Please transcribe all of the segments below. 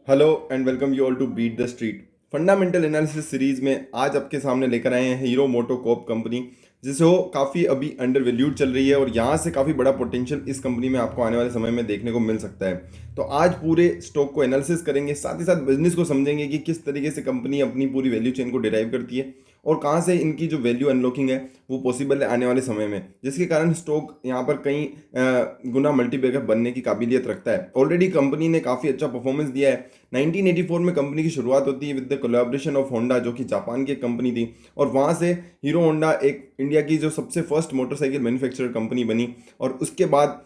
Hello and welcome you all to beat the street. Fundamental analysis series में आज आपके सामने लेकर आए हैं हीरो मोटोकॉर्प कंपनी, जिसे वो काफ़ी अभी अंडर वैल्यूड चल रही है और यहाँ से काफ़ी बड़ा पोटेंशियल इस कंपनी में आपको आने वाले समय में देखने को मिल सकता है। तो आज पूरे स्टॉक को एनालिसिस करेंगे, साथ ही साथ बिजनेस को समझेंगे कि किस तरीके से कंपनी अपनी पूरी वैल्यू चेन को डिराइव करती है और कहाँ से इनकी जो वैल्यू अनलॉकिंग है वो पॉसिबल है आने वाले समय में, जिसके कारण स्टॉक यहाँ पर कई गुना मल्टीबैगर बनने की काबिलियत रखता है। ऑलरेडी कंपनी ने काफ़ी अच्छा परफॉर्मेंस दिया है। 1984 में कंपनी की शुरुआत होती है with the collaboration of Honda, जो कि जापान की एक कंपनी थी, और वहाँ से हीरो होंडा एक इंडिया की जो सबसे फर्स्ट मोटरसाइकिल मैन्युफैक्चरर कंपनी बनी। और उसके बाद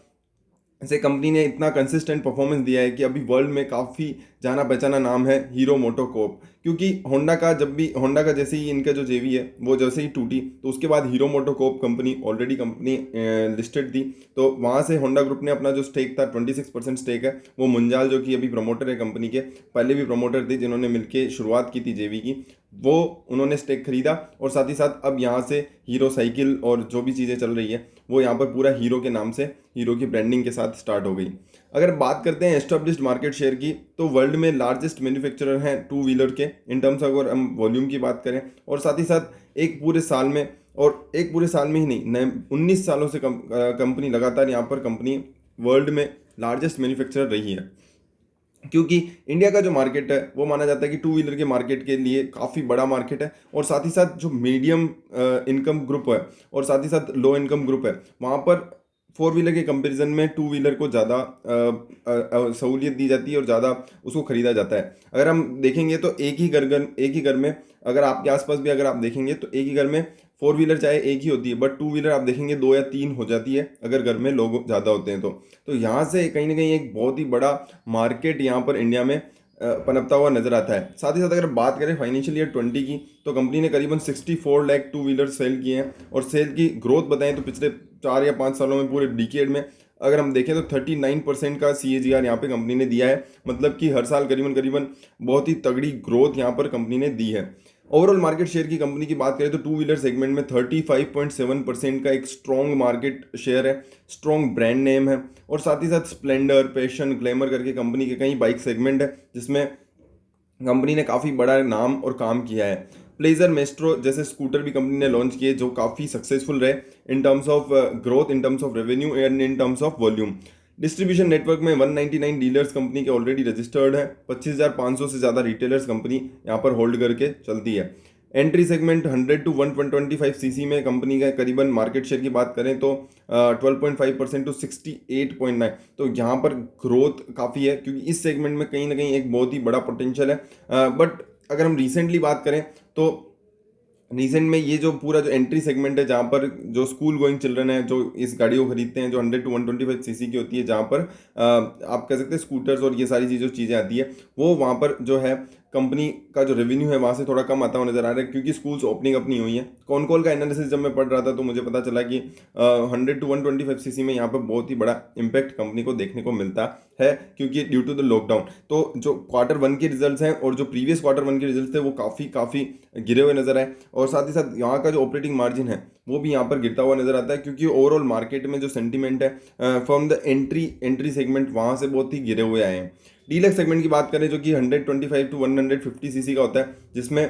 से कंपनी ने इतना कंसिस्टेंट परफॉर्मेंस दिया है कि अभी वर्ल्ड में काफ़ी जाना पहचाना नाम है हीरो मोटोकॉर्प। क्योंकि होंडा का जैसे ही इनका जो जेवी है वो जैसे ही टूटी, तो उसके बाद hero MotoCorp company already company listed थी, तो वहाँ से होंडा ग्रुप ने अपना जो स्टेक था 26% स्टेक है वो मुंजाल, जो कि अभी प्रमोटर है कंपनी के, पहले भी प्रमोटर थे जिन्होंने मिलकर शुरुआत की थी जेवी की, वो उन्होंने स्टेक खरीदा। और साथ ही साथ अब यहाँ से हीरो साइकिल और जो भी चीज़ें चल रही है वो यहाँ पर पूरा हीरो के नाम से, हीरो की ब्रांडिंग के साथ स्टार्ट हो गई। अगर बात करते हैं एस्टेब्लिश्ड मार्केट शेयर की, तो वर्ल्ड में लार्जेस्ट मैन्युफैक्चरर हैं टू व्हीलर के इन टर्म्स अगर हम वॉल्यूम की बात करें, और साथ ही साथ एक पूरे साल में ही नहीं, नए 19 सालों से कंपनी लगातार यहाँ पर कंपनी वर्ल्ड में लार्जेस्ट मैन्युफैक्चरर रही है। क्योंकि इंडिया का जो मार्केट है वो माना जाता है कि टू व्हीलर के मार्केट के लिए काफ़ी बड़ा मार्केट है, और साथ ही साथ जो मीडियम इनकम ग्रुप है और साथ ही साथ लो इनकम ग्रुप है, वहाँ पर फोर व्हीलर के कंपैरिजन में टू व्हीलर को ज़्यादा सहूलियत दी जाती है और ज़्यादा उसको खरीदा जाता है। अगर हम देखेंगे तो एक ही घर में, अगर आपके आसपास भी अगर आप देखेंगे तो एक ही घर में फोर व्हीलर चाहे एक ही होती है, बट टू व्हीलर आप देखेंगे दो या तीन हो जाती है अगर घर में लोग ज़्यादा होते हैं तो यहाँ से कहीं ना कहीं एक बहुत ही बड़ा मार्केट यहाँ पर इंडिया में पनपता हुआ नजर आता है। साथ ही साथ अगर बात करें फाइनेंशियल ईयर 20 की, तो कंपनी ने करीबन 64 लाख टू व्हीलर सेल किए हैं, और सेल की ग्रोथ बताएं तो पिछले 4 या 5 सालों में, पूरे डिकेड में अगर हम देखें तो 39% का CAGR यहाँ पे कंपनी ने दिया है। मतलब कि हर साल करीबन करीबन बहुत ही तगड़ी ग्रोथ यहाँ पर कंपनी ने दी है। ओवरऑल मार्केट शेयर की कंपनी की बात करें तो टू व्हीलर सेगमेंट में 35.7% का एक स्ट्रॉन्ग मार्केट शेयर है, स्ट्रॉन्ग ब्रांड नेम है, और साथ ही साथ स्प्लेंडर, पैशन, ग्लैमर करके कंपनी के कई बाइक सेगमेंट है जिसमें कंपनी ने काफ़ी बड़ा नाम और काम किया है। प्लेजर, मेस्ट्रो जैसे स्कूटर भी कंपनी ने लॉन्च किए जो काफ़ी सक्सेसफुल रहे इन terms of growth, in terms of revenue and in terms of volume. Distribution network में 199 डीलर्स कंपनी के ऑलरेडी रजिस्टर्ड है, 25,500 से ज़्यादा रिटेलर्स कंपनी यहाँ पर होल्ड करके चलती है। एंट्री सेगमेंट 100 टू 125 सीसी में कंपनी का करीबन मार्केट शेयर की बात करें तो 12.5% टू 68.9, तो यहाँ पर ग्रोथ काफ़ी है क्योंकि इस सेगमेंट में कहीं ना कहीं एक बहुत ही बड़ा पोटेंशियल है। बट अगर हम रिसेंटली बात करें तो रिसेंट में ये जो पूरा जो एंट्री सेगमेंट है, जहाँ पर जो स्कूल गोइंग चिल्ड्रन है जो इस गाड़ी को खरीदते हैं, जो 100 टू 125 सीसी की होती है, जहाँ पर आप कह सकते हैं स्कूटर्स और ये सारी चीज़ें आती है, वो वहाँ पर जो है कंपनी का जो रेवेन्यू है वहाँ से थोड़ा कम आता हुआ नजर आ रहा है, क्योंकि स्कूल्स ओपनिंग अपनी हुई हैं। कॉल का एनालिसिस जब मैं पढ़ रहा था तो मुझे पता चला कि 100 टू 125 सीसी में यहाँ पर बहुत ही बड़ा इम्पैक्ट कंपनी को देखने को मिलता है, क्योंकि ड्यू टू द लॉकडाउन तो जो Q1 के रिजल्ट्स हैं और जो प्रीवियस Q1 के रिजल्ट्स थे वो काफ़ी काफ़ी गिरे हुए नजर आए, और साथ ही साथ यहाँ का जो ऑपरेटिंग मार्जिन है वो भी यहाँ पर गिरता हुआ नजर आता है, क्योंकि ओवरऑल मार्केट में जो सेंटीमेंट है फ्रॉम द एंट्री सेगमेंट वहाँ से बहुत ही गिरे हुए आए हैं। डीलक्स सेगमेंट की बात करें जो कि 125 टू 150 सीसी का होता है, जिसमें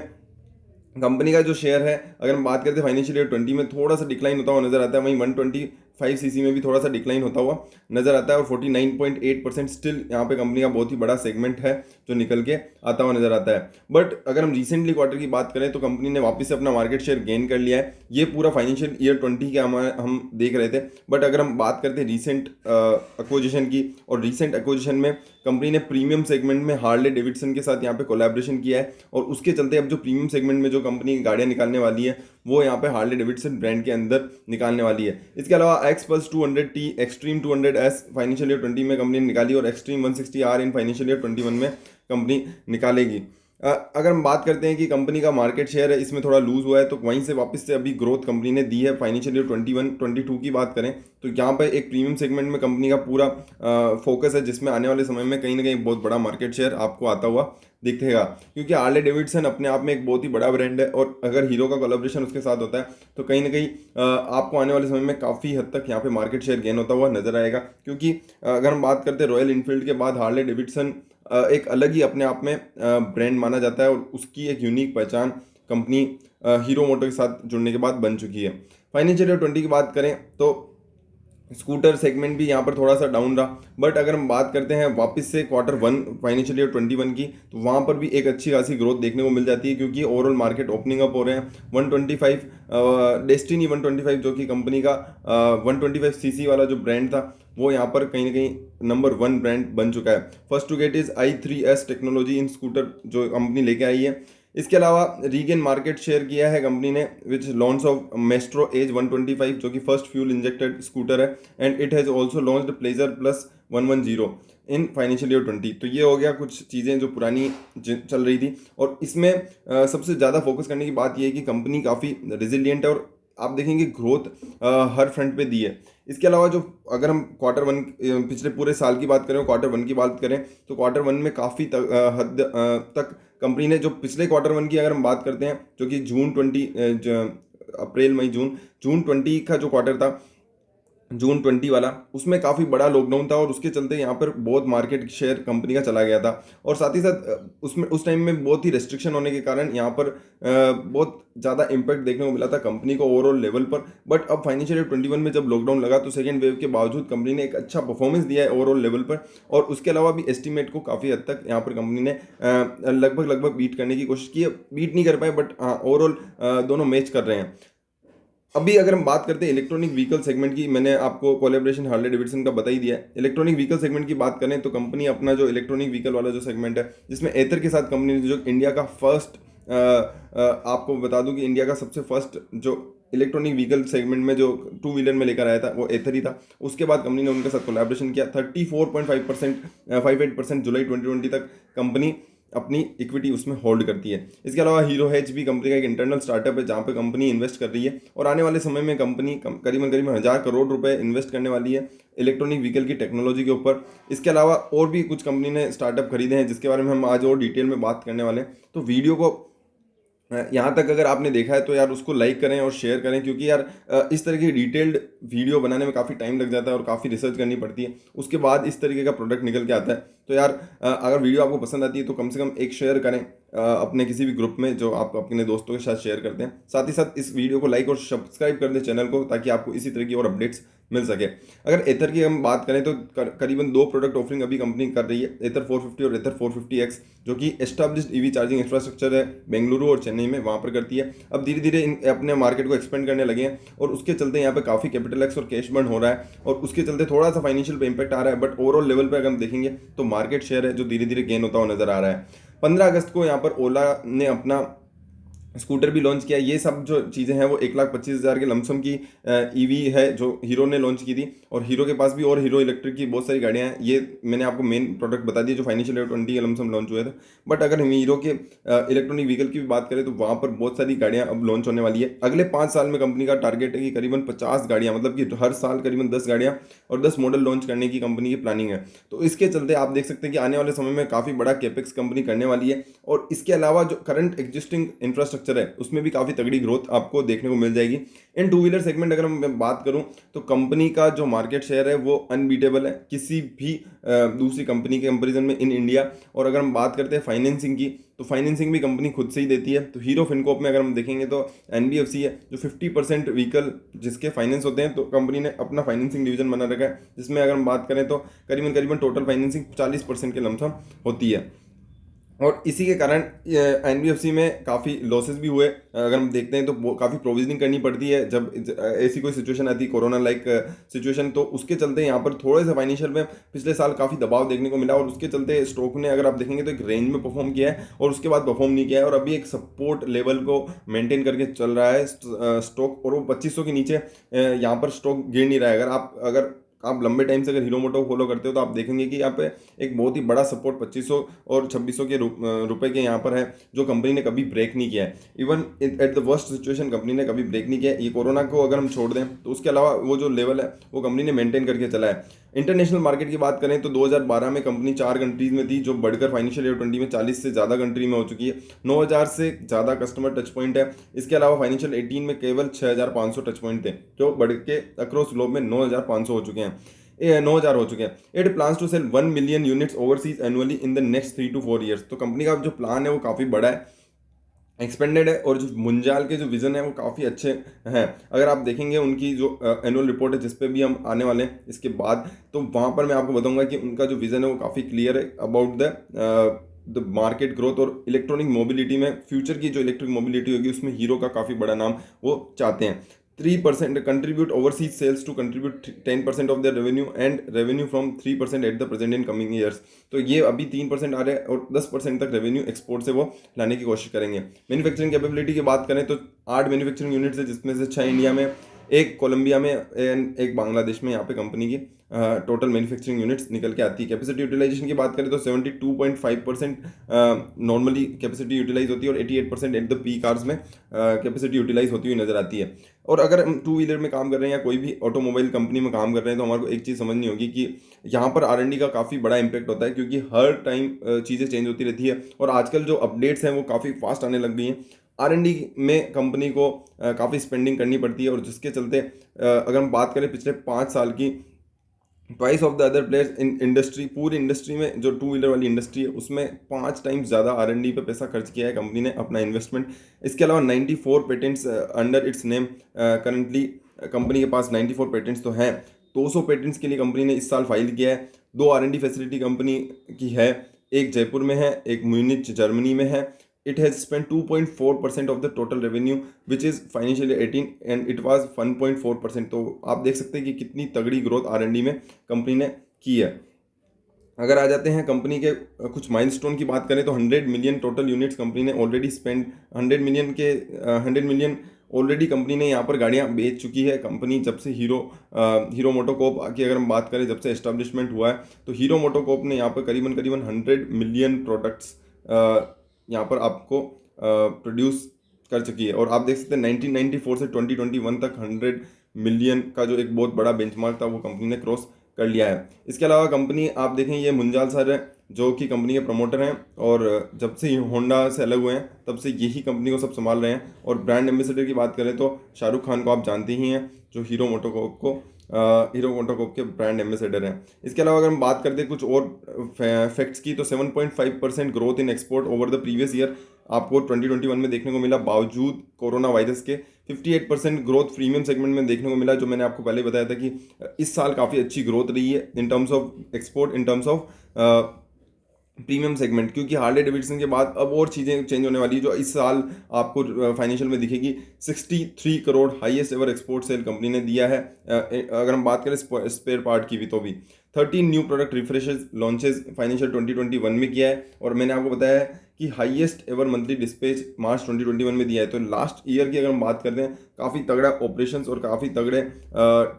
कंपनी का जो शेयर है, अगर हम बात करते हैं फाइनेंशियल ईयर 20 में थोड़ा सा डिक्लाइन होता हुआ नजर आता है, वहीं 125 सीसी में भी थोड़ा सा डिक्लाइन होता हुआ नजर आता है, और 49.8% स्टिल यहाँ पे कंपनी का बहुत ही बड़ा सेगमेंट है जो निकल के आता हुआ नजर आता है। बट अगर हम रिसेंटली क्वार्टर की बात करें तो कंपनी ने वापस से अपना मार्केट शेयर गेन कर लिया है। ये पूरा फाइनेंशियल ईयर 20 के हम देख रहे थे, बट अगर हम बात करते हैं रिसेंट एक्विजिशन की, और रिसेंट एक्विजिशन में कंपनी ने प्रीमियम सेगमेंट में हार्ले डेविडसन के साथ यहाँ पे कोलैबोरेशन किया है, और उसके चलते अब जो प्रीमियम सेगमेंट में जो कंपनी की गाड़ियाँ निकालने वाली है वो यहाँ पे हार्ले डेविडसन ब्रांड के अंदर निकालने वाली है। इसके अलावा x pulse 200T, extreme 200S financial year 20 में कंपनी ने निकाली, और extreme 160R in financial year 21 में कंपनी निकालेगी। अगर हम बात करते हैं कि कंपनी का मार्केट शेयर है इसमें थोड़ा लूज हुआ है, तो वहीं से वापस से अभी ग्रोथ कंपनी ने दी है। फाइनेंशियल ईयर 21-22 की बात करें तो यहाँ पर एक प्रीमियम सेगमेंट में कंपनी का पूरा फोकस है, जिसमें आने वाले समय में कहीं ना कहीं बहुत बड़ा मार्केट शेयर आपको आता हुआ दिखेगा, क्योंकि हार्ले डेविडसन अपने आप में एक बहुत ही बड़ा ब्रांड है, और अगर हीरो का कोलैबोरेशन उसके साथ होता है तो कहीं ना कहीं आपको आने वाले समय में काफ़ी हद तक यहाँ पे मार्केट शेयर गेन होता हुआ नजर आएगा। क्योंकि अगर हम बात करते हैं रॉयल इनफील्ड के बाद हार्ले डेविडसन एक अलग ही अपने आप में ब्रांड माना जाता है और उसकी एक यूनिक पहचान कंपनी हीरो मोटो के साथ जुड़ने के बाद बन चुकी है। फाइनेंशियल ईयर 20 की बात करें तो स्कूटर सेगमेंट भी यहाँ पर थोड़ा सा डाउन रहा, बट अगर हम बात करते हैं वापस से क्वार्टर वन फाइनेंशियल ईयर 21 की, तो वहाँ पर भी एक अच्छी खासी ग्रोथ देखने को मिल जाती है क्योंकि ओवरऑल मार्केट ओपनिंग अप हो रहे हैं। 125 डेस्टिनी 125 जो कि कंपनी का 125 सीसी वाला जो ब्रांड था वो यहाँ पर कहीं ना कहीं नंबर 1 ब्रांड बन चुका है। First to get is i3s technology in scooter जो कंपनी लेके आई है। इसके अलावा रीगेन मार्केट शेयर किया है कंपनी ने विच लॉन्च ऑफ मेस्ट्रो एज 125 जो कि फर्स्ट फ्यूल इंजेक्टेड स्कूटर है, and it has also launched pleasure plus 110 in financial year 20। तो ये हो गया कुछ चीज़ें जो पुरानी चल रही थी, और इसमें सबसे ज़्यादा फोकस करने की बात यह है कि कंपनी काफ़ी रिजिलियंट है और आप देखेंगे ग्रोथ हर फ्रंट पे दी है। इसके अलावा जो अगर हम क्वार्टर वन पिछले पूरे साल की बात करें, क्वार्टर वन की बात करें, तो क्वार्टर वन में काफ़ी हद तक कंपनी ने जो पिछले क्वार्टर वन की अगर हम बात करते हैं जो कि जून 20 अप्रैल मई जून जून 20 का जो क्वार्टर था, जून 20 वाला, उसमें काफ़ी बड़ा लॉकडाउन था और उसके चलते यहाँ पर बहुत मार्केट शेयर कंपनी का चला गया था, और साथ ही साथ उसमें उस टाइम में बहुत ही रेस्ट्रिक्शन होने के कारण यहाँ पर बहुत ज़्यादा इम्पैक्ट देखने को मिला था कंपनी को ओवरऑल लेवल पर। बट अब फाइनेंशियल ईयर 21 में जब लॉकडाउन लगा तो सेकेंड वेव के बावजूद कंपनी ने एक अच्छा परफॉर्मेंस दिया है ओवरऑल लेवल पर, और उसके अलावा भी एस्टिमेट को काफ़ी हद तक यहाँ पर कंपनी ने लगभग बीट करने की कोशिश की है। बीट नहीं कर पाए बट ओवरऑल दोनों मैच कर रहे हैं। अभी अगर हम बात करते हैं इलेक्ट्रॉनिक व्हीकल सेगमेंट की, मैंने आपको कोलैबोरेशन हार्ले डेविडसन का बता ही दिया है। इलेक्ट्रॉनिक व्हीकल सेगमेंट की बात करें तो कंपनी अपना जो इलेक्ट्रॉनिक व्हीकल वाला जो सेगमेंट है जिसमें एथर के साथ कंपनी ने जो इंडिया का फर्स्ट आपको बता दूं कि इंडिया का सबसे फर्स्ट जो इलेक्ट्रॉनिक व्हीकल सेगमेंट में जो 2 व्हीलर में लेकर आया था वो एथर ही था। उसके बाद कंपनी ने उनके साथ कोलैबोरेशन किया। 34.58% जुलाई 2020 तक कंपनी अपनी इक्विटी उसमें होल्ड करती है। इसके अलावा हीरो हेज भी कंपनी का एक इंटरनल स्टार्टअप है जहाँ पे कंपनी इन्वेस्ट कर रही है, और आने वाले समय में कंपनी करीबन 1000 करोड़ रुपए इन्वेस्ट करने वाली है इलेक्ट्रॉनिक व्हीकल की टेक्नोलॉजी के ऊपर। इसके अलावा और भी कुछ कंपनी ने स्टार्टअप खरीदे हैं जिसके बारे में हम आज और डिटेल में बात करने वाले हैं। तो वीडियो को यहाँ तक अगर आपने देखा है तो यार उसको लाइक करें और शेयर करें, क्योंकि यार इस तरह की डिटेल्ड वीडियो बनाने में काफ़ी टाइम लग जाता है और काफ़ी रिसर्च करनी पड़ती है, उसके बाद इस तरीके का प्रोडक्ट निकल के आता है। तो यार अगर वीडियो आपको पसंद आती है तो कम से कम एक शेयर करें अपने किसी भी ग्रुप में जो आप अपने दोस्तों के साथ शेयर करते हैं। साथ ही साथ इस वीडियो को लाइक और सब्सक्राइब कर दें चैनल को, ताकि आपको इसी तरह की और अपडेट्स मिल सके। अगर एथर की हम बात करें तो करीबन 2 प्रोडक्ट ऑफरिंग अभी कंपनी कर रही है, एथर 450 और एथर 450X, जो कि एस्टैब्लिश्ड ईवी चार्जिंग इंफ्रास्ट्रक्चर है बेंगलुरु और चेन्नई में, वहाँ पर करती है। अब धीरे धीरे अपने मार्केट को एक्सपेंड करने लगे हैं और उसके चलते यहाँ पे काफ़ी कैपिटल एक्स और कैश बर्न हो रहा है, और उसके चलते थोड़ा सा फाइनेंशियल पे इम्पैक्ट आ रहा है। बट ओवरऑल लेवल पर अगर हम देखेंगे तो मार्केट शेयर है जो धीरे धीरे गेन होता हुआ नजर आ रहा है। 15 अगस्त को यहाँ पर ओला ने अपना स्कूटर भी लॉन्च किया। ये सब जो चीज़ें हैं वो 1,25,000 के लमसम की ईवी है जो हीरो ने लॉन्च की थी, और हीरो के पास भी और हीरो इलेक्ट्रिक की बहुत सारी गाड़ियां हैं। ये मैंने आपको मेन प्रोडक्ट बता दिए जो फाइनेंशियल ईयर 20 के लमसम लॉन्च हुए थे। बट अगर हम हीरो के इलेक्ट्रॉनिक व्हीकल की भी बात करें तो वहाँ पर बहुत सारी गाड़ियाँ अब लॉन्च होने वाली है। अगले 5 साल में कंपनी का टारगेट है कि करीबन 50 गाड़ियाँ, मतलब कि हर साल करीबन 10 गाड़ियाँ और 10 मॉडल लॉन्च करने की कंपनी की प्लानिंग है। तो इसके चलते आप देख सकते हैं कि आने वाले समय में काफ़ी बड़ा कैपेक्स कंपनी करने वाली है, और इसके अलावा जो करंट एग्जिस्टिंग इंफ्रास्ट्रक्चर है उसमें भी काफ़ी तगड़ी ग्रोथ आपको देखने को मिल जाएगी। इन 2 व्हीलर सेगमेंट अगर मैं बात करूं तो कंपनी का जो मार्केट शेयर है वो अनबीटेबल है किसी भी दूसरी कंपनी के कंपैरिजन में इन इंडिया। और अगर हम बात करते हैं फाइनेंसिंग की, तो फाइनेंसिंग भी कंपनी खुद से ही देती है। तो हीरो फिनकॉर्प में अगर हम देखेंगे तो एनबीएफसी है जो 50% व्हीकल जिसके फाइनेंस होते हैं, तो कंपनी ने अपना फाइनेंसिंग डिवीजन बना रखा है, जिसमें अगर हम बात करें तो करीबन टोटल फाइनेंसिंग 40% के लमसम होती है। और इसी के कारण एनबीएफसी में काफ़ी लॉसेस भी हुए। अगर हम देखते हैं तो काफ़ी प्रोविजनिंग करनी पड़ती है जब ऐसी कोई सिचुएशन आती है, कोरोना लाइक सिचुएशन, तो उसके चलते यहाँ पर थोड़े से फाइनेंशियल में पिछले साल काफ़ी दबाव देखने को मिला, और उसके चलते स्टॉक ने अगर आप देखेंगे तो एक रेंज में परफॉर्म किया है और उसके बाद परफॉर्म नहीं किया है, और अभी एक सपोर्ट लेवल को मेंटेन करके चल रहा है स्टॉक, और वो 2500 के नीचे यहाँ पर स्टॉक गिर नहीं रहा है। अगर आप लंबे टाइम से अगर हीरो मोटो फॉलो करते हो तो आप देखेंगे कि यहाँ पे एक बहुत ही बड़ा सपोर्ट 2500 और 2600 के रुपए के यहाँ पर है, जो कंपनी ने कभी ब्रेक नहीं किया है। Even at the worst situation company ने कभी ब्रेक नहीं किया है। ये कोरोना को अगर हम छोड़ दें तो उसके अलावा वो जो लेवल है वो कंपनी ने मेंटेन करके चला है। इंटरनेशनल मार्केट की बात करें तो 2012 में कंपनी 4 कंट्रीज में थी, जो बढ़कर फाइनेंशियल ईयर 20 में 40 से ज़्यादा कंट्री में हो चुकी है। 9000 से ज़्यादा कस्टमर टच पॉइंट है। इसके अलावा फाइनेंशियल 18 में केवल 6500 टच पॉइंट थे, जो बढ़ के अक्रॉस ग्लोब में 9500 हो चुके हैं। 9,000 हो चुके हैं। It plans to sell 1 million units overseas annually in the next 3 to 4 years। तो कंपनी का जो प्लान है वो काफ़ी बड़ा है, एक्सपेंडेड है, और जो मुंजाल के जो विजन है वो काफ़ी अच्छे हैं। अगर आप देखेंगे उनकी जो एनुअल रिपोर्ट है, जिस पे भी हम आने वाले हैं इसके बाद, तो वहाँ पर मैं आपको बताऊंगा कि उनका जो विजन है वो काफ़ी क्लियर है अबाउट द मार्केट ग्रोथ और इलेक्ट्रॉनिक मोबिलिटी में। फ्यूचर की जो इलेक्ट्रिक मोबिलिटी होगी उसमें हीरो का काफ़ी बड़ा नाम वो चाहते हैं। 3% contribute overseas sales to contribute 10% of the revenue and revenue from 3% at the present in coming years. तो ये अभी 3% आ रहे हैं और 10% तक रेवेन्यू एक्सपोर्ट से वो लाने की कोशिश करेंगे। मैन्युफैक्चरिंग कैपेबिलिटी की बात करें तो 8 मैन्युफैक्चरिंग यूनिट्स है, जिसमें से 6 इंडिया में, एक कोलंबिया में एंड एक बांग्लादेश में। यहाँ पे कंपनी की टोटल मैन्युफैक्चरिंग यूनिट्स निकल के आती है। कैपेसिटी यूटिलाइजेशन की बात करें तो 72.5% नॉर्मली कैपेसिटी यूटिलाइज होती है, और 88% एट द पीक आवर्स में कैपेसिटी यूटिलाइज होती हुई नजर आती है। और अगर हम टू व्हीलर में काम कर रहे हैं या कोई भी ऑटोमोबाइल कंपनी में काम कर रहे हैं, तो हमारे को एक चीज़ समझनी होगी कि यहाँ पर R&D का काफ़ी बड़ा इंपैक्ट होता है, क्योंकि हर टाइम चीज़ें चेंज होती रहती है, और आजकल जो अपडेट्स हैं वो काफ़ी फास्ट आने लग गई हैं। R&D में कंपनी को काफ़ी स्पेंडिंग करनी पड़ती है, और जिसके चलते अगर हम बात करें पिछले 5 साल की, twice of the other players in industry, पूरी इंडस्ट्री में जो टू व्हीलर वाली इंडस्ट्री है उसमें 5 टाइम्स ज़्यादा R&D पे पैसा खर्च किया है कंपनी ने अपना इन्वेस्टमेंट। इसके अलावा 94 patents under its name currently company के पास 94 पेटेंट्स तो हैं। 200 पेटेंट्स के लिए कंपनी ने इस साल फाइल किया है। 2 R&D फैसिलिटी कंपनी की है, एक जयपुर में है, एक म्यूनिच जर्मनी में है। It has spent 2.4% of the total revenue which is financially 18 and it was 1.4%। तो आप देख सकते हैं कि कितनी तगड़ी ग्रोथ R&D में कंपनी ने की है। अगर आ जाते हैं कंपनी के कुछ माइलस्टोन की बात करें तो 100 मिलियन टोटल यूनिट्स कंपनी ने already spend, 100 million already company ने यहाँ पर गाड़ियाँ बेच चुकी है। कंपनी जब से हीरो मोटोकॉर्प की अगर हम बात करें, जब से एस्टेब्लिशमेंट हुआ है, तो हीरो मोटोकॉर्प ने यहाँ पर करीबन करीबन 100 मिलियन प्रोडक्ट्स यहाँ पर आपको प्रोड्यूस कर चुकी है। और आप देख सकते हैं 1994 से 2021 तक 100 मिलियन का जो एक बहुत बड़ा बेंचमार्क था वो कंपनी ने क्रॉस कर लिया है। इसके अलावा कंपनी आप देखें, ये मुंजाल सर है जो कि कंपनी के प्रमोटर हैं, और जब से होंडा से अलग हुए हैं तब से यही कंपनी को सब संभाल रहे हैं। और ब्रांड एम्बेसडर की बात करें तो शाहरुख खान को आप जानते ही हैं, जो हीरो मोटोकॉर्प के ब्रांड एम्बेसडर हैं। इसके अलावा अगर हम बात करते हैं कुछ और फैक्ट्स की, तो 7.5% growth in export over the previous year आपको 2021 में देखने को मिला, बावजूद कोरोना वायरस के। 58% ग्रोथ प्रीमियम सेगमेंट में देखने को मिला, जो मैंने आपको पहले बताया था कि इस साल काफ़ी अच्छी ग्रोथ रही है इन terms of export, in terms of premium segment, क्योंकि हार्ले डेविडसन के बाद अब और चीज़ें चेंज होने वाली है, जो इस साल आपको फाइनेंशियल में दिखेगी। 63 crore highest ever export cell company ने दिया है। अगर हम बात करें स्पेयर पार्ट की भी, तो भी 13 new product refreshes launches financial 2021 में किया है। और मैंने आपको बताया है कि हाईएस्ट एवर मंथली डिस्पैच मार्च 2021 में दिया है। तो लास्ट ईयर की अगर हम बात करते हैं, काफ़ी तगड़ा ऑपरेशंस और काफ़ी तगड़े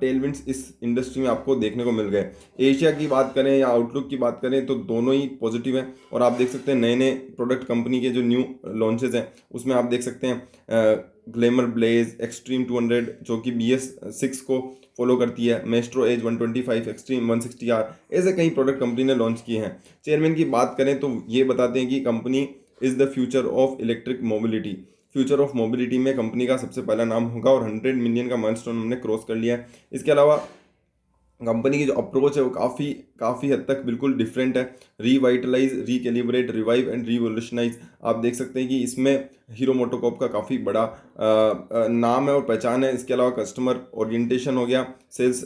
टेलविंड्स इस इंडस्ट्री में आपको देखने को मिल गए। एशिया की बात करें या आउटलुक की बात करें तो दोनों ही पॉजिटिव हैं। और आप देख सकते हैं नए नए प्रोडक्ट कंपनी के जो न्यू लॉन्चेस हैं उसमें आप देख सकते हैं ग्लैमर ब्लेज एक्सट्रीम 200 जो कि BS6 को फॉलो करती है, मेस्ट्रो एज 125, एक्सट्रीम 160R, ऐसे कई प्रोडक्ट कंपनी ने लॉन्च किए हैं। चेयरमैन की बात करें तो ये बताते हैं कि company is the future of electric mobility. Future of mobility में कंपनी का सबसे पहला नाम होगा, और 100 मिलियन का माइलस्टोन हमने क्रॉस कर लिया है। इसके अलावा कंपनी की जो अप्रोच है वो काफ़ी हद तक बिल्कुल डिफरेंट है। रीवाइटलाइज, रिकैलिब्रेट, रिवाइव एंड रिवोल्यूशनाइज। आप देख सकते हैं कि इसमें हीरो मोटोकॉर्प का काफ़ी बड़ा नाम है और पहचान है। इसके अलावा कस्टमर ओरिएंटेशन हो गया, सेल्स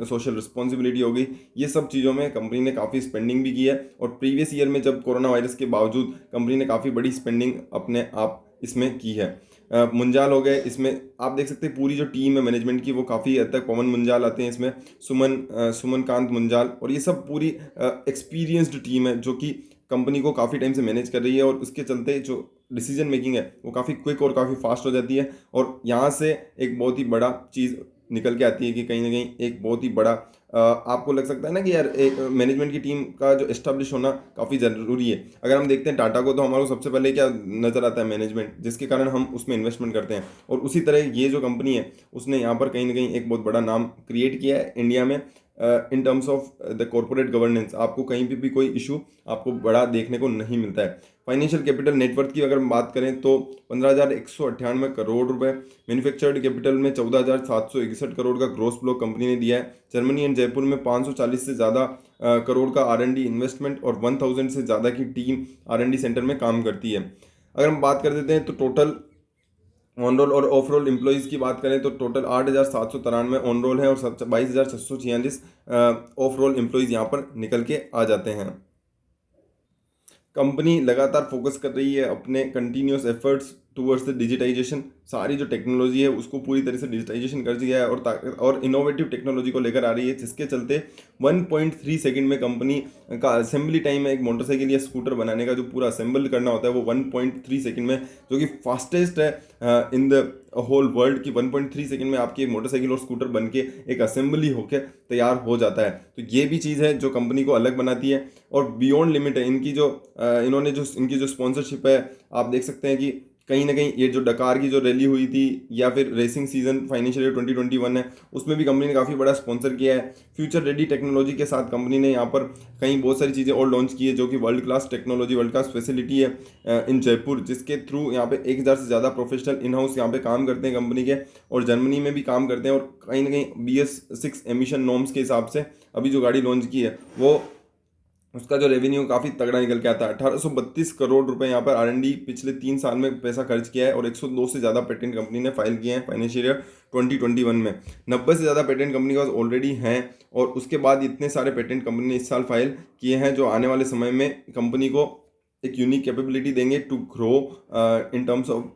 सोशल रिस्पॉन्सिबिलिटी हो गई, ये सब चीज़ों में कंपनी ने काफ़ी स्पेंडिंग भी की है। और प्रीवियस ईयर में जब कोरोना वायरस के बावजूद कंपनी ने काफ़ी बड़ी स्पेंडिंग अपने आप इसमें की है। मुंजाल हो गए, इसमें आप देख सकते हैं पूरी जो टीम है मैनेजमेंट की वो काफ़ी हद तक, पवन मुंजाल आते हैं इसमें, सुमन कांत मुंजाल, और ये सब पूरी एक्सपीरियंस्ड टीम है जो कि कंपनी को काफ़ी टाइम से मैनेज कर रही है। और उसके चलते जो डिसीजन मेकिंग है वो काफ़ी क्विक और काफ़ी फास्ट हो जाती है। और यहाँ से एक बहुत ही बड़ा चीज़ निकल के आती है कि कहीं ना कहीं एक बहुत ही बड़ा आपको लग सकता है ना कि यार एक मैनेजमेंट की टीम का जो एस्टेब्लिश होना काफ़ी ज़रूरी है। अगर हम देखते हैं टाटा को, तो हमारे को सबसे पहले क्या नज़र आता है, मैनेजमेंट, जिसके कारण हम उसमें इन्वेस्टमेंट करते हैं। और उसी तरह ये जो कंपनी है उसने यहाँ पर कहीं ना कहीं एक बहुत बड़ा नाम क्रिएट किया है इंडिया में इन terms of the corporate governance आपको कहीं पे भी कोई इशू आपको बड़ा देखने को नहीं मिलता है। फाइनेंशियल कैपिटल नेटवर्थ की अगर हम बात करें तो 15,198 करोड़ रुपए, मैन्युफैक्चर्ड कैपिटल में 14,761 करोड़ का ग्रोस ब्लॉक कंपनी ने दिया है। जर्मनी एंड जयपुर में 540 से ज़्यादा करोड़ का R&D इन्वेस्टमेंट और 1000 से ज़्यादा की टीम R&D सेंटर में काम करती है। अगर हम बात कर देते हैं तो टोटल ऑन रोल और ऑफ रोल एम्प्लॉयज़ की बात करें तो टोटल 8,793 ऑन रोल है और 22,646 ऑफ रोल एम्प्लॉयज़ यहाँ पर निकल के आ जाते हैं। कंपनी लगातार फोकस कर रही है अपने continuous efforts towards the digitisation. सारी जो टेक्नोलॉजी है उसको पूरी तरह से डिजिटाइजेशन कर दिया है और इनोवेटिव टेक्नोलॉजी को लेकर आ रही है, जिसके चलते 1.3 सेकंड में कंपनी का असेंबली टाइम है एक मोटरसाइकिल या स्कूटर बनाने का जो पूरा असेंबल करना होता है वो 1.3 सेकंड में, जो कि फास्टेस्ट है इन द होल वर्ल्ड की। 1.3 सेकंड में आपकी एक मोटरसाइकिल और स्कूटर बन के एक असेंबली होकर तैयार हो जाता है। तो ये भी चीज़ है जो कंपनी को अलग बनाती है। और बियॉन्ड लिमिट है इनकी जो इन्होंने जो इनकी जो स्पॉन्सरशिप है, आप देख सकते हैं कि कहीं ना कहीं ये जो डकार की जो रैली हुई थी या फिर रेसिंग सीजन फाइनेंशियल ईयर 2021 है उसमें भी कंपनी ने काफ़ी बड़ा स्पॉन्सर किया है। फ्यूचर रेडी टेक्नोलॉजी के साथ कंपनी ने यहाँ पर कहीं बहुत सारी चीज़ें और लॉन्च की है जो कि world class technology, world class facility है इन जयपुर, जिसके थ्रू यहाँ पे 1,000 से ज़्यादा प्रोफेशनल इन हाउस यहाँ पे काम करते हैं कंपनी के, और जर्मनी में भी काम करते हैं। और कहीं ना कहीं BS6 एमिशन नॉर्म्स के हिसाब से अभी जो गाड़ी लॉन्च की है वो उसका जो रेवेन्यू काफ़ी तगड़ा निकल के आता है। 1832 करोड़ रुपए यहाँ पर R&D पिछले 3 साल में पैसा खर्च किया है और 102 से ज़्यादा पेटेंट कंपनी ने फाइल किए हैं फाइनेंशियल ईयर 2021 में। 90 से ज़्यादा पेटेंट कंपनी के पास ऑलरेडी हैं और उसके बाद इतने सारे पेटेंट कंपनी ने इस साल फाइल किए हैं जो आने वाले समय में कंपनी को एक यूनिक कैपेबिलिटी देंगे to grow in terms of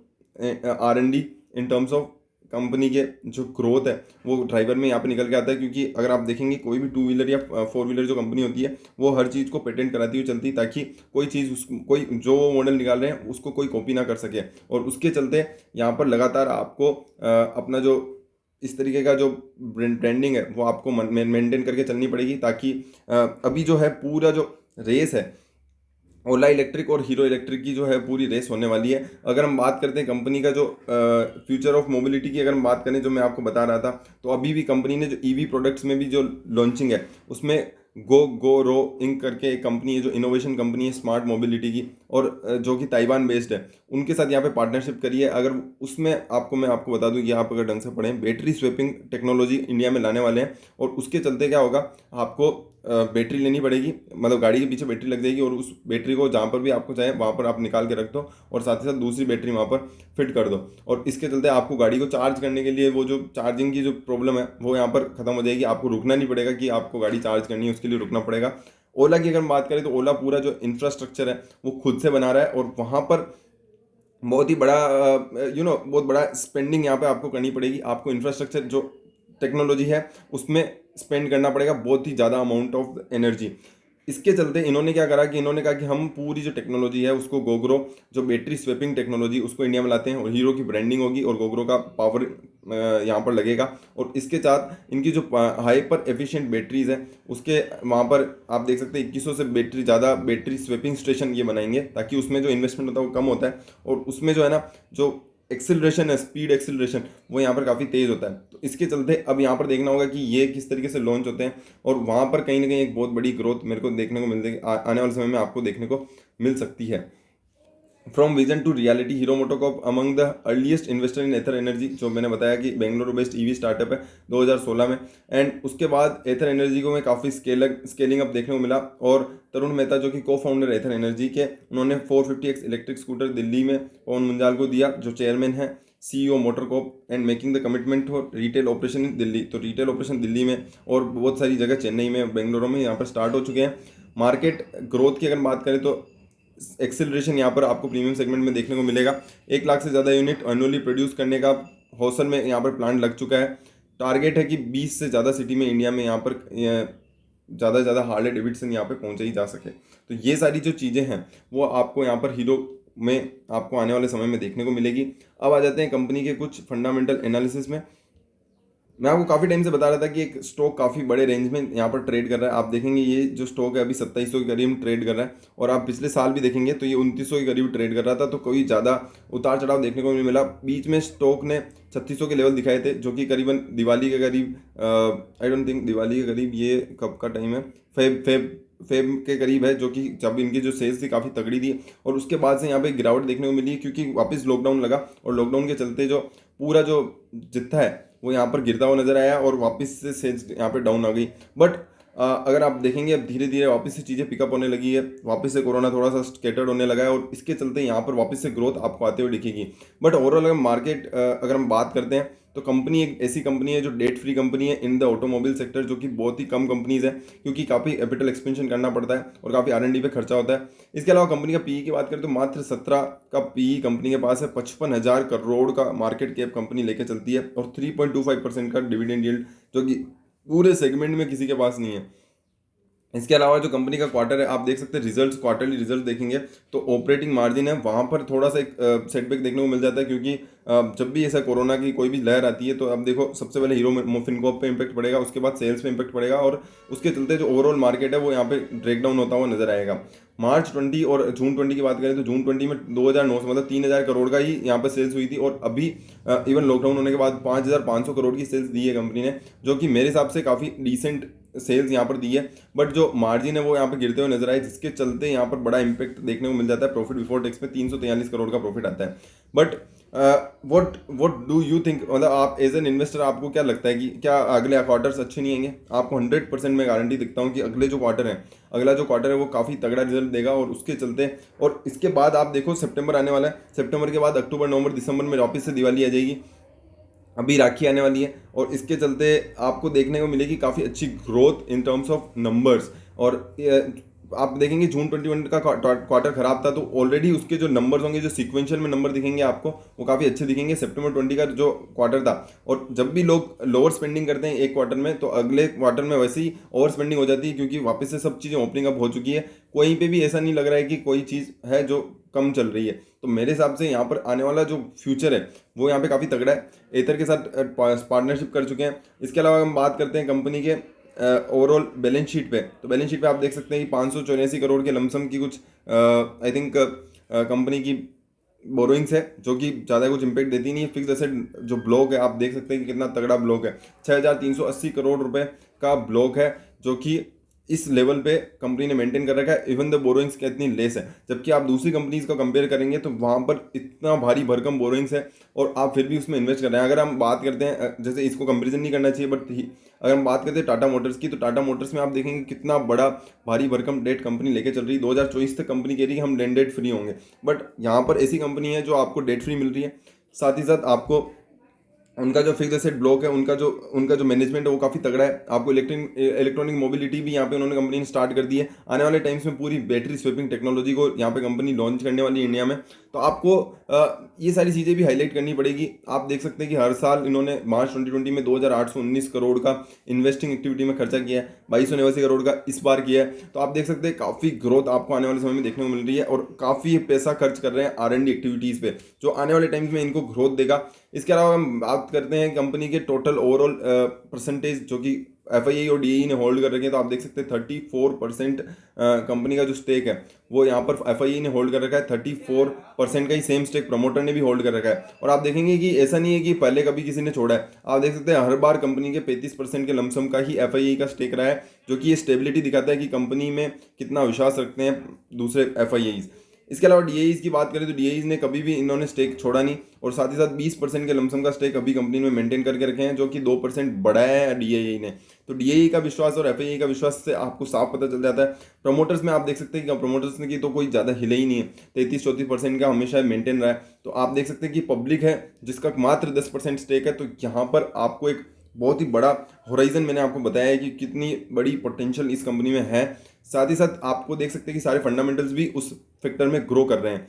R&D, in terms of company के जो ग्रोथ है वो ड्राइवर में यहाँ पे निकल के आता है। क्योंकि अगर आप देखेंगे कोई भी 2 व्हीलर या 4 व्हीलर जो कंपनी होती है वो हर चीज़ को पेटेंट कराती हुई चलती है ताकि कोई चीज़ कोई जो मॉडल निकाल रहे हैं उसको कोई कॉपी ना कर सके। और उसके चलते यहाँ पर लगातार आपको अपना जो इस तरीके का जो ब्रांडिंग है वो आपको मेंटेन करके चलनी पड़ेगी, ताकि अभी जो है पूरा जो रेस है ओला इलेक्ट्रिक और हीरो इलेक्ट्रिक की जो है पूरी रेस होने वाली है। अगर हम बात करते हैं कंपनी का जो फ्यूचर ऑफ मोबिलिटी की अगर हम बात करें जो मैं आपको बता रहा था, तो अभी भी कंपनी ने जो EV प्रोडक्ट्स में भी जो लॉन्चिंग है उसमें गो रो इंक करके एक कंपनी है जो इनोवेशन कंपनी है स्मार्ट मोबिलिटी की, और जो कि ताइवान बेस्ड है, उनके साथ यहाँ पे पार्टनरशिप करी है। अगर उसमें मैं आपको बता दूं कि आप अगर ढंग से पढ़ें, बैटरी स्वैपिंग टेक्नोलॉजी इंडिया में लाने वाले हैं और उसके चलते क्या होगा, आपको बैटरी लेनी पड़ेगी, मतलब गाड़ी के पीछे बैटरी लग जाएगी और उस बैटरी को जहाँ पर भी आपको चाहे वहाँ पर आप निकाल के रख दो और साथ ही साथ दूसरी बैटरी वहाँ पर फिट कर दो, और इसके चलते आपको गाड़ी को चार्ज करने के लिए वो जो चार्जिंग की जो प्रॉब्लम है वो यहाँ पर खत्म हो जाएगी। आपको रुकना नहीं पड़ेगा कि आपको गाड़ी चार्ज करनी है उसके लिए रुकना पड़ेगा। ओला की अगर हम बात करें तो ओला पूरा जो इंफ्रास्ट्रक्चर है वो खुद से बना रहा है और वहाँ पर बहुत ही बड़ा बहुत बड़ा स्पेंडिंग यहाँ पे आपको करनी पड़ेगी। आपको इंफ्रास्ट्रक्चर जो टेक्नोलॉजी है उसमें स्पेंड करना पड़ेगा बहुत ही ज़्यादा अमाउंट ऑफ एनर्जी। इसके चलते इन्होंने क्या करा कि इन्होंने कहा कि हम पूरी जो टेक्नोलॉजी है उसको गोग्रो जो बैटरी स्वैपिंग टेक्नोलॉजी उसको इंडिया में लाते हैं और हीरो की ब्रांडिंग होगी और गोग्रो का पावर यहाँ पर लगेगा। और इसके साथ इनकी जो हाइपर एफिशिएंट बैटरीज है उसके वहाँ पर आप देख सकते हैं 2100 से बैटरी ज़्यादा बैटरी स्वैपिंग स्टेशन ये बनाएंगे, ताकि उसमें जो इन्वेस्टमेंट होता है वो कम होता है और उसमें जो है ना जो एक्सेलरेशन है, स्पीड एक्सेलरेशन, वो यहाँ पर काफ़ी तेज़ होता है। तो इसके चलते अब यहाँ पर देखना होगा कि ये किस तरीके से लॉन्च होते हैं और वहाँ पर कहीं ना कहीं एक बहुत बड़ी ग्रोथ मेरे को देखने को मिलती आने वाले समय में आपको देखने को मिल सकती है। From vision to reality, Hero MotoCorp among the earliest investor in Ather Energy, जो मैंने बताया कि बेंगलुरु बेस्ड EV स्टार्टअप है 2016 में। एंड उसके बाद एथर एनर्जी को में काफ़ी स्केलिंग अप देखने को मिला और तरुण मेहता जो कि को फाउंडर एथर एनर्जी के, उन्होंने 450X इलेक्ट्रिक स्कूटर दिल्ली में पवन मुंजाल को दिया जो चेयरमैन है CEO MotoCorp and making the commitment for retail operation in Delhi. तो रिटेल ऑपरेशन दिल्ली में और बहुत सारी जगह चेन्नई में, बेंगलुरु में यहाँ पर स्टार्ट हो चुके हैं। मार्केट ग्रोथ की अगर बात करें तो एक्सेलरेशन यहाँ पर आपको प्रीमियम सेगमेंट में देखने को मिलेगा। 1 लाख से ज़्यादा यूनिट एनुअली प्रोड्यूस करने का हौसल में यहाँ पर प्लांट लग चुका है। टारगेट है कि 20 से ज़्यादा सिटी में इंडिया में यहाँ पर ज़्यादा से ज़्यादा हार्ले डेविडसन यहाँ पे पहुँचाई जा सके। तो ये सारी जो चीज़ें हैं वो आपको यहाँ पर हीरो में आपको आने वाले समय में देखने को मिलेगी। अब आ जाते हैं कंपनी के कुछ फंडामेंटल एनालिसिस में। मैं आपको काफ़ी टाइम से बता रहा था कि एक स्टॉक काफ़ी बड़े रेंज में यहाँ पर ट्रेड कर रहा है। आप देखेंगे ये जो स्टॉक है अभी 2700 के करीब ट्रेड कर रहा है, और आप पिछले साल भी देखेंगे तो ये 2900 के करीब ट्रेड कर रहा था, तो कोई ज़्यादा उतार चढ़ाव देखने को नहीं मिला। बीच में स्टॉक ने 3600 के लेवल दिखाए थे, जो कि करीबन दिवाली के करीब, आई डोंट थिंक दिवाली के करीब, ये कब का टाइम है, फेब के करीब है, जो कि जब इनकी जो सेल्स थी काफ़ी तगड़ी थी, और उसके बाद से यहाँ पे गिरावट देखने को मिली क्योंकि वापस लॉकडाउन लगा, और लॉकडाउन के चलते जो पूरा जो जितना है वो यहाँ पर गिरता हुआ नजर आया, और वापस से सेल्स यहाँ पे डाउन आ गई। बट अगर आप देखेंगे अब धीरे धीरे वापस से चीज़ें पिकअप होने लगी है, वापस से कोरोना थोड़ा सा स्केटर्ड होने लगा है, और इसके चलते यहाँ पर वापस से ग्रोथ आपको आते हुए दिखेगी। बट ओवरऑल अगर मार्केट अगर हम बात करते हैं, तो कंपनी एक ऐसी कंपनी है जो डेट फ्री कंपनी है इन द ऑटोमोबाइल सेक्टर, जो कि बहुत ही कम कंपनीज है, क्योंकि काफ़ी कैपिटल एक्सपेंशन करना पड़ता है और काफ़ी R&D पे खर्चा होता है। इसके अलावा कंपनी का पीई की बात करें तो मात्र 17 का पीई कंपनी के पास है, 55,000 करोड़ का मार्केट कैप कंपनी लेके चलती है, और 3.25% का डिविडेंड यील्ड, जो कि पूरे सेगमेंट में किसी के पास नहीं है। इसके अलावा जो कंपनी का क्वार्टर है, आप देख सकते हैं रिजल्ट्स, क्वार्टरली रिजल्ट देखेंगे तो ऑपरेटिंग मार्जिन है वहाँ पर थोड़ा सा एक सेटबैक देखने को मिल जाता है, क्योंकि जब भी ऐसा कोरोना की कोई भी लहर आती है तो अब देखो सबसे पहले हीरो फिनकॉप पे इम्पैक्ट पड़ेगा, उसके बाद सेल्स पे इम्पैक्ट पड़ेगा, और उसके चलते जो ओवरऑल मार्केट है वो यहाँ पे ब्रेक डाउन होता हुआ नजर आएगा। मार्च 20 और जून 20 की बात करें तो जून 20 में 2009 मतलब 3,000 करोड़ का ही यहाँ पे सेल्स हुई थी, और अभी इवन लॉकडाउन होने के बाद 5,500 करोड़ की सेल्स दी है कंपनी ने, जो कि मेरे हिसाब से काफ़ी डिसेंट सेल्स यहाँ पर दी है। बट जो मार्जिन है वो यहाँ पे गिरते हुए नजर आए, जिसके चलते यहाँ पर बड़ा इंपैक्ट देखने को मिल जाता है। प्रॉफिट बिफोर टैक्स में 343 करोड़ का प्रॉफिट आता है। But what what do you think, मतलब आप एज एन इन्वेस्टर आपको क्या लगता है कि क्या अगले क्वार्टर्स अच्छे नहीं आएंगे? आपको 100% मैं गारंटी दिखता हूँ कि अगले जो क्वार्टर है, अगला जो क्वार्टर है वो काफ़ी तगड़ा रिजल्ट देगा, और उसके चलते, और इसके बाद आप देखो सितंबर आने वाला है, सितंबर के बाद अक्टूबर नवंबर दिसंबर में वापस से दिवाली आ जाएगी, अभी राखी आने वाली है, और इसके चलते आपको देखने को मिलेगी काफ़ी अच्छी growth in terms of numbers. और आप देखेंगे जून 21 का क्वार्टर खराब था, तो ऑलरेडी उसके जो नंबर्स होंगे, जो सीक्वेंशियल में नंबर दिखेंगे आपको, वो काफ़ी अच्छे दिखेंगे। सितंबर 20 का जो क्वार्टर था, और जब भी लोग लोअर स्पेंडिंग करते हैं एक क्वार्टर में, तो अगले क्वार्टर में वैसे ही ओवर स्पेंडिंग हो जाती है, क्योंकि वापस से सब चीज़ें ओपनिंग अप हो चुकी है। कहीं पे भी ऐसा नहीं लग रहा है कि कोई चीज़ है जो कम चल रही है। तो मेरे हिसाब से यहाँ पर आने वाला जो फ्यूचर है वो यहाँ पे काफ़ी तगड़ा है। एथर के साथ पार्टनरशिप कर चुके हैं। इसके अलावा हम बात करते हैं कंपनी के ओवरऑल बैलेंस शीट पे, तो बैलेंस शीट पे आप देख सकते हैं कि 584 करोड़ के लमसम की कुछ आई थिंक कंपनी की बोरोइंग्स है, जो कि ज़्यादा कुछ इंपैक्ट देती नहीं है। फिक्स एसेट जो ब्लॉक है, आप देख सकते हैं कि कितना तगड़ा ब्लॉक है, 6,380 करोड़ रुपए का ब्लॉक है, जो कि इस लेवल पे कंपनी ने मेंटेन कर रखा है, इवन द बोरोइंग्स कितनी लेस है। जबकि आप दूसरी कंपनीज को कंपेयर करेंगे तो वहाँ पर इतना भारी भरकम बोरोइंग्स है, और आप फिर भी उसमें इन्वेस्ट कर रहे हैं। अगर हम बात करते हैं, जैसे इसको कंपेरिजन नहीं करना चाहिए, बट अगर हम बात करते हैं टाटा मोटर्स की, तो टाटा मोटर्स में आप देखेंगे कितना बड़ा भारी भरकम डेट कंपनी लेके चल रही है। 2024 तक कंपनी कह रही है हम डेट फ्री होंगे, बट यहाँ पर ऐसी कंपनी है जो आपको डेट फ्री मिल रही है, साथ ही साथ आपको उनका जो फिक्स एसेट ब्लॉक है, उनका जो मैनेजमेंट है वो काफ़ी तगड़ा है। आपको इलेक्ट्रॉनिक मोबिलिटी भी यहाँ पे उन्होंने कंपनी ने स्टार्ट कर दी है। आने वाले टाइम्स में पूरी बैटरी स्वेपिंग टेक्नोलॉजी को यहाँ पे कंपनी लॉन्च करने वाली है इंडिया में। तो आपको ये सारी चीज़ें भी हाईलाइट करनी पड़ेगी। आप देख सकते हैं कि हर साल इन्होंने मार्च 2020 में 2,819 करोड़ का इन्वेस्टिंग एक्टिविटी में खर्चा किया है, 2,289 करोड़ का इस बार किया है। तो आप देख सकते हैं काफ़ी ग्रोथ आपको आने वाले समय में देखने को मिल रही है, और काफ़ी पैसा खर्च कर रहे हैं R&D एक्टिविटीज़ पे, जो आने वाले टाइम्स में इनको ग्रोथ देगा। इसके अलावा हम बात करते हैं कंपनी के टोटल ओवरऑल परसेंटेज, जो कि FII और DAE ने होल्ड कर रखे हैं, तो आप देख सकते हैं 34% कंपनी का जो स्टेक है वो यहाँ पर FII ने होल्ड कर रखा है। 34% का ही सेम स्टेक प्रमोटर ने भी होल्ड कर रखा है। और आप देखेंगे कि ऐसा नहीं है कि पहले कभी किसी ने छोड़ा है, आप देख सकते हैं हर बार कंपनी के 35% के लमसम का ही FII का स्टेक रहा है, जो कि ये स्टेबिलिटी दिखाता है कि कंपनी में कितना विश्वास रखते हैं दूसरे FIIs। इसके अलावा DAEs की बात करें तो DAEs ने कभी भी इन्होंने स्टेक छोड़ा नहीं, और साथ ही साथ 20% के लमसम का स्टेक अभी कंपनी में मेंटेन करके रखे हैं, जो कि 2% बढ़ाया है DAE ने। तो DAE का विश्वास और FII का विश्वास से आपको साफ पता चल जाता है। प्रमोटर्स में आप देख सकते हैं कि प्रमोटर्स ने की तो कोई ज़्यादा हिले ही नहीं है, 33-34% का हमेशा मेंटेन रहा है। तो आप देख सकते हैं कि पब्लिक है जिसका मात्र 10% स्टेक है, तो यहाँ पर आपको एक बहुत ही बड़ा होराइजन मैंने आपको बताया है कि कितनी बड़ी पोटेंशियल इस कंपनी में है। साथ ही साथ आपको देख सकते हैं कि सारे फंडामेंटल्स भी उस सेक्टर में ग्रो कर रहे हैं।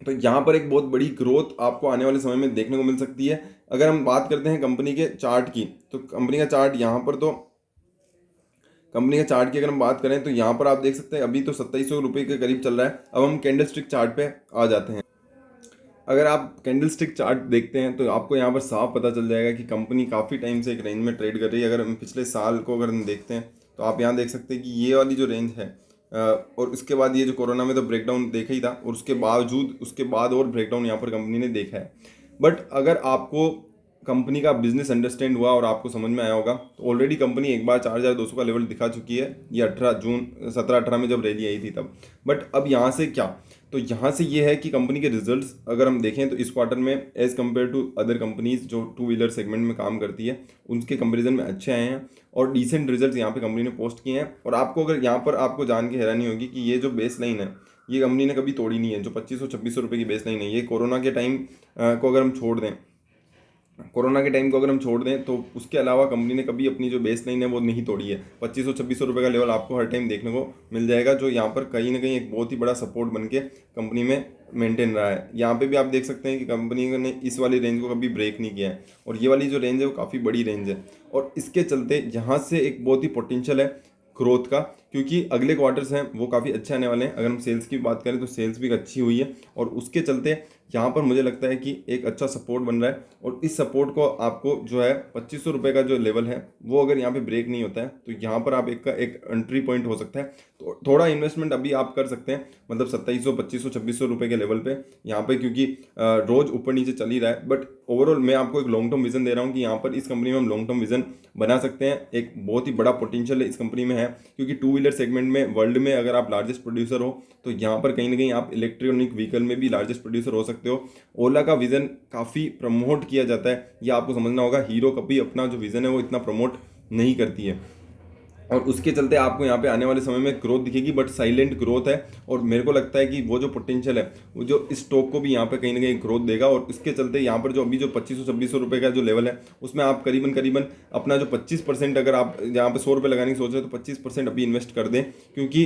तो यहाँ पर एक बहुत बड़ी ग्रोथ आपको आने वाले समय में देखने को मिल सकती है। अगर हम बात करते हैं कंपनी के चार्ट की, तो कंपनी का चार्ट यहाँ पर तो कंपनी के चार्ट की अगर हम बात करें तो यहाँ पर आप देख सकते हैं अभी तो 2700 रुपये के करीब चल रहा है। अब हम कैंडल स्टिक चार्ट पे आ जाते हैं। अगर आप कैंडल स्टिक चार्ट देखते हैं तो आपको यहाँ पर साफ पता चल जाएगा कि कंपनी काफ़ी टाइम से एक रेंज में ट्रेड कर रही है। अगर हम पिछले साल को अगर हम देखते हैं तो आप यहाँ देख सकते हैं कि ये वाली जो रेंज है और उसके बाद ये जो कोरोना में तो ब्रेकडाउन देखा ही था, और उसके बाद और ब्रेकडाउन यहाँ पर कंपनी ने देखा है। बट अगर आपको कंपनी का बिजनेस अंडरस्टैंड हुआ और आपको समझ में आया होगा तो ऑलरेडी कंपनी एक बार 4200 का लेवल दिखा चुकी है, ये 17-18 में जब रैली आई थी तब। बट अब यहाँ से क्या, तो यहाँ से ये है कि कंपनी के रिजल्ट्स अगर हम देखें तो इस क्वार्टर में as compare to other companies जो टू व्हीलर सेगमेंट में काम करती है उनके कंपेरिजन में अच्छे आए हैं और डिसेंट रिजल्ट्स यहाँ पे कंपनी ने पोस्ट किए हैं। और आपको अगर यहाँ पर आपको जान के हैरानी होगी कि ये जो बेस लाइन है ये कंपनी ने कभी तोड़ी नहीं है। जो 2500-2600 रुपये की बेस लाइन है, ये कोरोना के टाइम को अगर हम छोड़ दें तो उसके अलावा कंपनी ने कभी अपनी जो बेस लाइन है वो नहीं तोड़ी है। 2500-2600 रुपये का लेवल आपको हर टाइम देखने को मिल जाएगा, जो यहाँ पर कहीं ना कहीं एक बहुत ही बड़ा सपोर्ट बन के कंपनी में मेंटेन रहा है। यहाँ पे भी आप देख सकते हैं कि कंपनी ने इस वाली रेंज को कभी ब्रेक नहीं किया है और ये वाली जो रेंज है वो काफ़ी बड़ी रेंज है और इसके चलते यहाँ से एक बहुत ही पोटेंशियल है ग्रोथ का, क्योंकि अगले क्वार्टर्स हैं वो काफ़ी अच्छे आने वाले हैं। अगर हम सेल्स की बात करें तो सेल्स भी अच्छी हुई है और उसके चलते यहाँ पर मुझे लगता है कि एक अच्छा सपोर्ट बन रहा है। और इस सपोर्ट को आपको जो है 2500 रुपये का जो लेवल है वो अगर यहाँ पे ब्रेक नहीं होता है तो यहाँ पर आप एक एंट्री पॉइंट हो सकता है। तो थोड़ा इन्वेस्टमेंट अभी आप कर सकते हैं, मतलब 2700-2500-2600 रुपये के लेवल पे यहाँ पे, क्योंकि रोज़ ऊपर नीचे चल ही रहा है। बट ओवरऑल मैं आपको एक लॉन्ग टर्म विजन दे रहा हूँ कि यहाँ पर इस कंपनी में हम लॉन्ग टर्म विजन बना सकते हैं। एक बहुत ही बड़ा पोटेंशियल इस कंपनी में है, क्योंकि टू व्हीलर सेगमेंट में वर्ल्ड में अगर आप लार्जेस्ट प्रोड्यूसर हो तो यहाँ पर कहीं ना कहीं आप इलेक्ट्रॉनिक व्हीकल में भी लार्जेस्ट प्रोड्यूसर हो सकते हो। ओला का विजन काफ़ी प्रमोट किया जाता है, ये आपको समझना होगा। हीरो कभी अपना जो विजन है वो इतना प्रमोट नहीं करती है और उसके चलते आपको यहाँ पे आने वाले समय में ग्रोथ दिखेगी, बट साइलेंट ग्रोथ है। और मेरे को लगता है कि वो जो पोटेंशियल है वो जो इस स्टॉक को भी यहाँ पे कहीं ना कहीं ग्रोथ देगा। और इसके चलते यहाँ पर जो अभी जो 2500-2600 रुपये का जो लेवल है उसमें आप करीबन अपना जो 25%, अगर आप यहाँ पे 100 रुपये लगाने की सोच रहे हो तो 25% अभी इन्वेस्ट कर दें, क्योंकि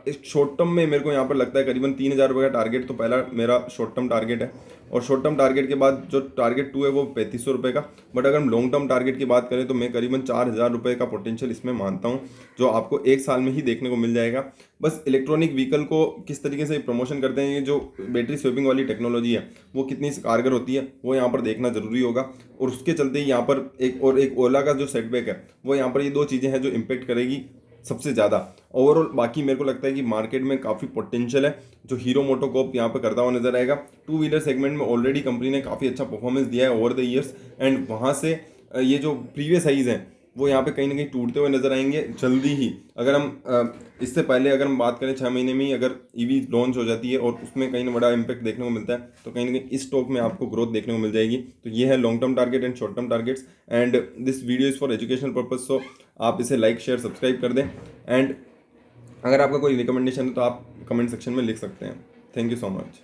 इस शॉर्ट टर्म में मेरे को यहाँ पर लगता है करीबन 3000 रुपये का टारगेट तो पहला मेरा शॉर्ट टर्म टारगेट है। और शॉर्ट टर्म टारगेट के बाद जो टारगेट 2 है वो 3500 रुपये का। बट अगर हम लॉन्ग टर्म टारगेट की बात करें तो मैं करीबन 4000 रुपये का पोटेंशियल इसमें मानता हूँ, जो आपको एक साल में ही देखने को मिल जाएगा। बस इलेक्ट्रॉनिक व्हीकल को किस तरीके से प्रमोशन करते हैं, ये जो बैटरी स्वैपिंग वाली टेक्नोलॉजी है वो कितनी कारगर होती है वो यहाँ पर देखना जरूरी होगा। और उसके चलते यहाँ पर एक ओला का जो सेटबैक है वो यहाँ पर ये दो चीज़ें हैं जो इम्पेक्ट करेगी सबसे ज़्यादा। ओवरऑल बाकी मेरे को लगता है कि मार्केट में काफ़ी पोटेंशियल है जो हीरो मोटोकॉर्प यहाँ पे करता हुआ नजर आएगा। टू व्हीलर सेगमेंट में ऑलरेडी कंपनी ने काफ़ी अच्छा परफॉर्मेंस दिया है ओवर द ईयर्स, एंड वहाँ से ये जो प्रीवियस हाइज हैं वो यहाँ पे कहीं ना कहीं टूटते हुए नजर आएंगे जल्दी ही। अगर हम इससे पहले अगर हम बात करें 6 महीने में ही अगर ईवी लॉन्च हो जाती है और उसमें कहीं ना बड़ा इम्पैक्ट देखने को मिलता है तो कहीं ना कहीं इस स्टॉक में आपको ग्रोथ देखने को मिल जाएगी। तो ये है long term target and short term targets, and this video is for educational purpose, so आप इसे लाइक शेयर सब्सक्राइब कर दें। एंड अगर आपका कोई रिकमेंडेशन है तो आप कमेंट सेक्शन में लिख सकते हैं। Thank you so much.